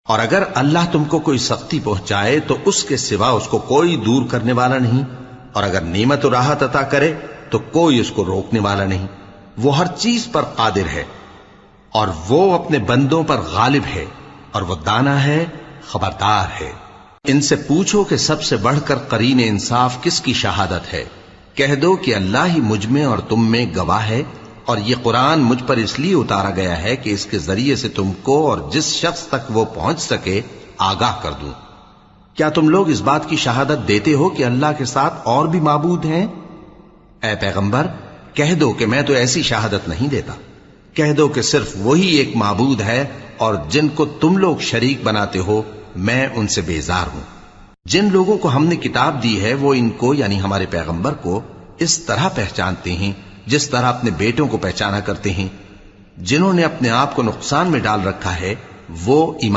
اور اگر اللہ تم کو کوئی سختی پہنچائے تو اس کے سوا اس کو کوئی دور کرنے والا نہیں، اور اگر نعمت و راحت عطا کرے تو کوئی اس کو روکنے والا نہیں۔ وہ ہر چیز پر قادر ہے، اور وہ اپنے بندوں پر غالب ہے، اور وہ دانا ہے، خبردار ہے۔ ان سے پوچھو کہ سب سے بڑھ کر قرین انصاف کس کی شہادت ہے؟ کہہ دو کہ اللہ ہی مجھ میں اور تم میں گواہ ہے، اور یہ قرآن مجھ پر اس لیے اتارا گیا ہے کہ اس کے ذریعے سے تم کو اور جس شخص تک وہ پہنچ سکے آگاہ کر دوں۔ کیا تم لوگ اس بات کی شہادت دیتے ہو کہ اللہ کے ساتھ اور بھی معبود ہیں؟ اے پیغمبر کہہ دو کہ میں تو ایسی شہادت نہیں دیتا۔ کہہ دو کہ صرف وہی ایک معبود ہے، اور جن کو تم لوگ شریک بناتے ہو میں ان سے بیزار ہوں۔ جن لوگوں کو ہم نے کتاب دی ہے وہ ان کو یعنی ہمارے پیغمبر کو اس طرح پہچانتے ہیں جس طرح اپنے بیٹوں کو پہچانا کرتے ہیں۔ جنہوں نے اپنے آپ کو نقصان میں ڈال رکھا ہے وہ ایمان